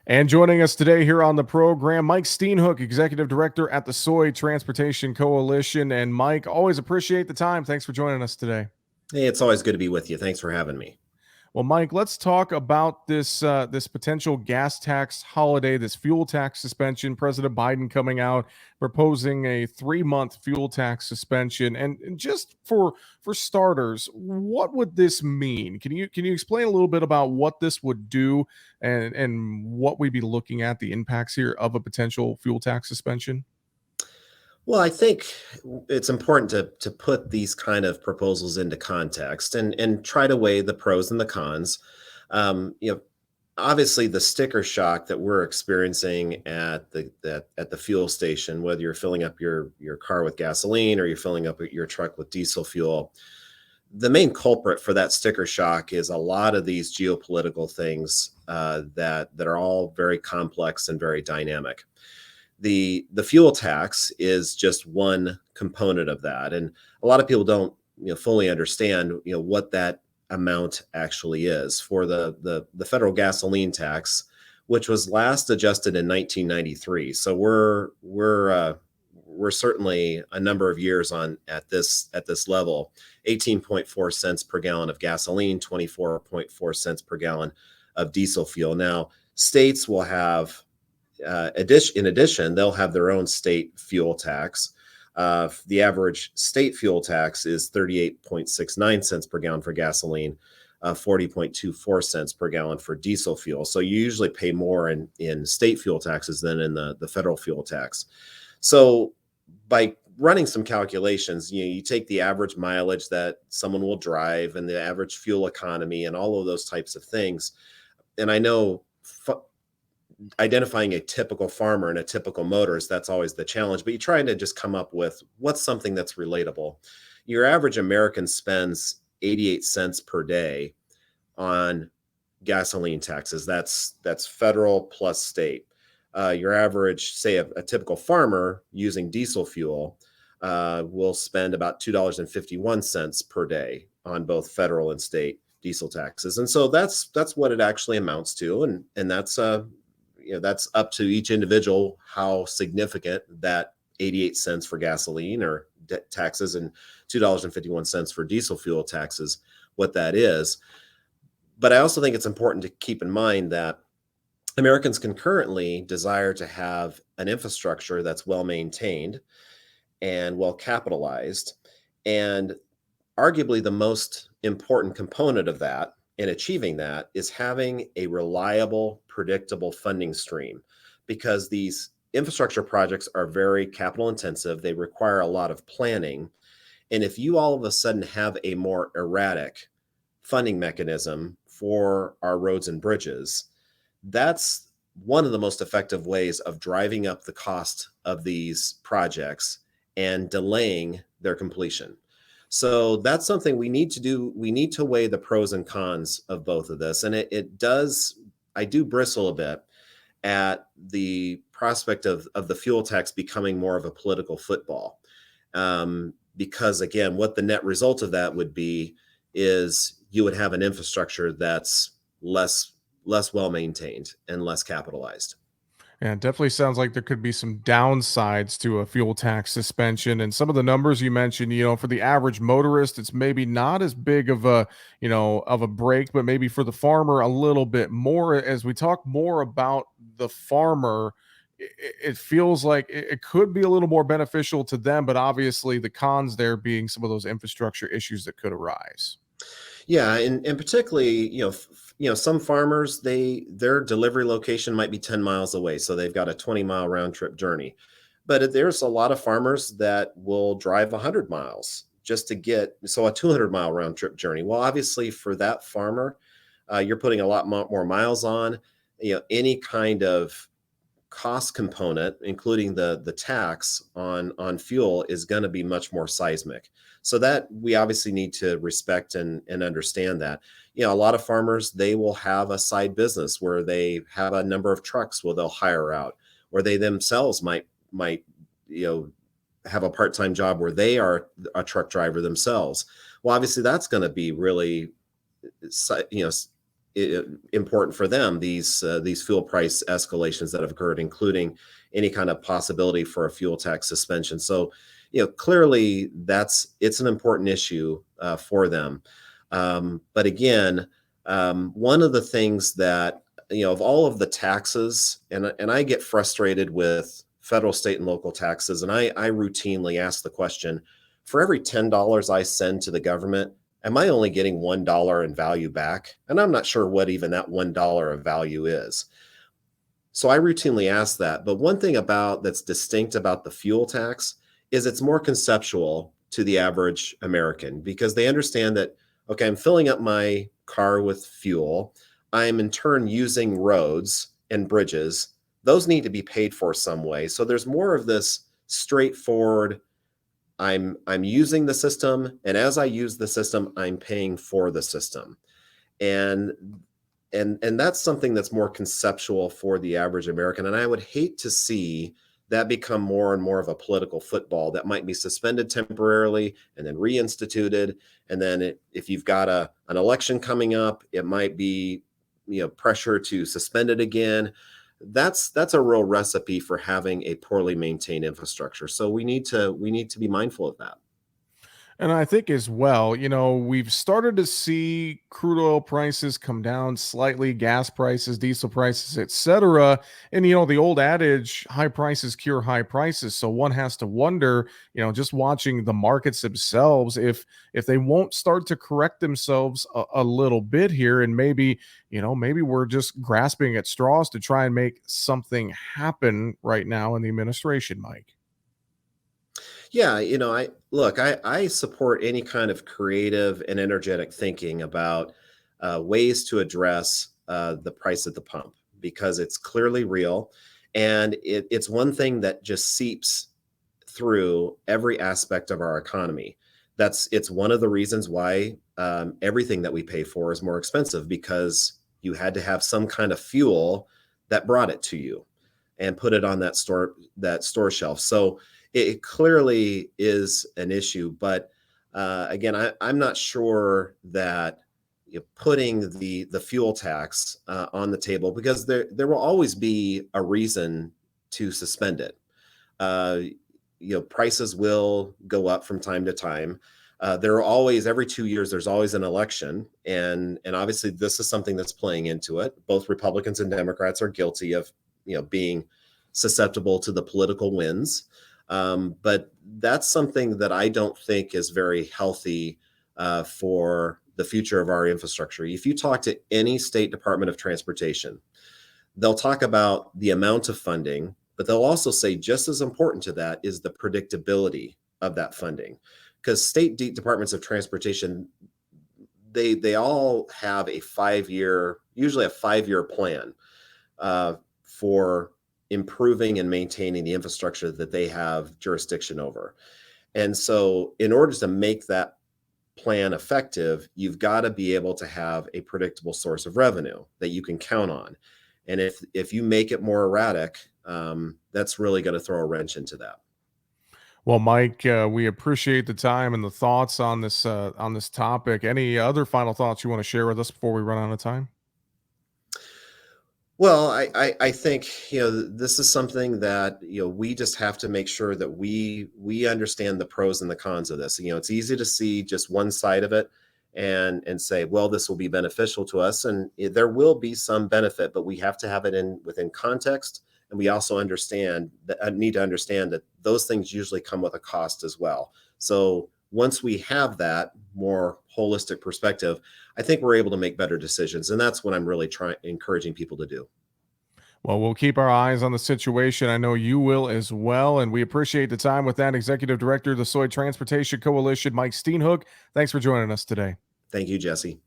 And joining us today here on the program, Mike Steenhoek, Executive Director at the Soy Transportation Coalition. And Mike, always appreciate the time. Thanks for joining us today. Hey, it's always good to be with you. Thanks for having me. Well, Mike, let's talk about this potential gas tax holiday, this fuel tax suspension. President Biden coming out proposing a 3-month fuel tax suspension, and just for starters, what would this mean? Can you explain a little bit about what this would do and what we'd be looking at the impacts here of a potential fuel tax suspension? Well, I think it's important to put these kind of proposals into context and try to weigh the pros and the cons. Um, you know, Obviously, the sticker shock that we're experiencing at the fuel station, whether you're filling up your car with gasoline or you're filling up your truck with diesel fuel, the main culprit for that sticker shock is a lot of these geopolitical things that are all very complex and very dynamic. The fuel tax is just one component of that, and a lot of people don't fully understand what that amount actually is. For the federal gasoline tax, which was last adjusted in 1993, so we're certainly a number of years on at this level. 18.4 cents per gallon of gasoline, 24.4 cents per gallon of diesel fuel. Now states will have in addition, they'll have their own state fuel tax. The average state fuel tax is 38.69 cents per gallon for gasoline, 40.24 cents per gallon for diesel fuel. So you usually pay more in state fuel taxes than in the federal fuel tax. So by running some calculations, you take the average mileage that someone will drive and the average fuel economy and all of those types of things. And I know identifying a typical farmer and a typical motorist, that's always the challenge, but you're trying to just come up with what's something that's relatable. Your average American spends 88 cents per day on gasoline taxes. That's federal plus state. Your average, say a typical farmer using diesel fuel will spend about $2.51 per day on both federal and state diesel taxes. And so that's what it actually amounts to. And that's that's up to each individual how significant that 88 cents for gasoline or taxes and $2.51 for diesel fuel taxes, what that is. But I also think it's important to keep in mind that Americans can currently desire to have an infrastructure that's well maintained and well capitalized. And arguably the most important component of that in achieving that is having a reliable, predictable funding stream, because these infrastructure projects are very capital intensive. They require a lot of planning. And if you all of a sudden have a more erratic funding mechanism for our roads and bridges, that's one of the most effective ways of driving up the cost of these projects and delaying their completion. So that's something we need to do. We need to weigh the pros and cons of both of this. And I do bristle a bit at the prospect of the fuel tax becoming more of a political football. Because again, what the net result of that would be is you would have an infrastructure that's less well maintained and less capitalized. Yeah, it definitely sounds like there could be some downsides to a fuel tax suspension. And some of the numbers you mentioned, for the average motorist, it's maybe not as big of a break, but maybe for the farmer, a little bit more. As we talk more about the farmer, it feels like it could be a little more beneficial to them, but obviously the cons there being some of those infrastructure issues that could arise. Yeah, and particularly, some farmers, their delivery location might be 10 miles away, so they've got a 20-mile round trip journey. But there's a lot of farmers that will drive 100 miles just to get, so a 200-mile round trip journey. Well, obviously for that farmer, you're putting a lot more miles on. Any kind of cost component, including the tax on fuel, is going to be much more seismic. So that we obviously need to respect and understand that. A lot of farmers, they will have a side business where they have a number of trucks where they'll hire out, or they themselves might have a part-time job where they are a truck driver themselves. Well, obviously that's going to be really important for them, these fuel price escalations that have occurred, including any kind of possibility for a fuel tax suspension. So, clearly it's an important issue for them. But again, one of the things that, of all of the taxes, and I get frustrated with federal, state, and local taxes, and I routinely ask the question: for every $10 I send to the government, am I only getting $1 in value back? And I'm not sure what even that $1 of value is. So I routinely ask that. But one thing that's distinct about the fuel tax is it's more conceptual to the average American, because they understand that, okay, I'm filling up my car with fuel. I'm in turn using roads and bridges. Those need to be paid for some way. So there's more of this straightforward, I'm using the system, and as I use the system, I'm paying for the system. And that's something that's more conceptual for the average American. And I would hate to see that become more and more of a political football that might be suspended temporarily and then reinstituted. And then if you've got an election coming up, it might be, pressure to suspend it again. That's a real recipe for having a poorly maintained infrastructure. So we need to be mindful of that. And I think as well, we've started to see crude oil prices come down slightly, gas prices, diesel prices, etc. And the old adage, high prices cure high prices. So one has to wonder, just watching the markets themselves, if they won't start to correct themselves a little bit here, and maybe we're just grasping at straws to try and make something happen right now in the administration, Mike. Yeah, I support any kind of creative and energetic thinking about ways to address the price at the pump, because it's clearly real, and it's one thing that just seeps through every aspect of our economy. It's one of the reasons why everything that we pay for is more expensive, because you had to have some kind of fuel that brought it to you and put it on that store shelf. So it clearly is an issue. But again, I'm not sure that putting the fuel tax on the table, because there will always be a reason to suspend it. Uh, Prices will go up from time to time. There are always, every 2 years, there's always an election, and obviously this is something that's playing into it. Both Republicans and Democrats are guilty of being susceptible to the political winds. But that's something that I don't think is very healthy for the future of our infrastructure. If you talk to any state Department of Transportation, they'll talk about the amount of funding, but they'll also say just as important to that is the predictability of that funding. Because departments of transportation, they all have usually a 5-year plan for improving and maintaining the infrastructure that they have jurisdiction over. And so in order to make that plan effective, you've got to be able to have a predictable source of revenue that you can count on. And if you make it more erratic, that's really going to throw a wrench into that. Well, Mike, we appreciate the time and the thoughts on this topic. Any other final thoughts you want to share with us before we run out of time? Well, I think this is something that we just have to make sure that we understand the pros and the cons of this. It's easy to see just one side of it and say, well, this will be beneficial to us, and there will be some benefit, but we have to have it within context, and we also need to understand that those things usually come with a cost as well. So once we have that more holistic perspective, I think we're able to make better decisions. And that's what I'm really encouraging people to do. Well, we'll keep our eyes on the situation. I know you will as well. And we appreciate the time with that Executive Director of the Soy Transportation Coalition, Mike Steenhoek. Thanks for joining us today. Thank you, Jesse.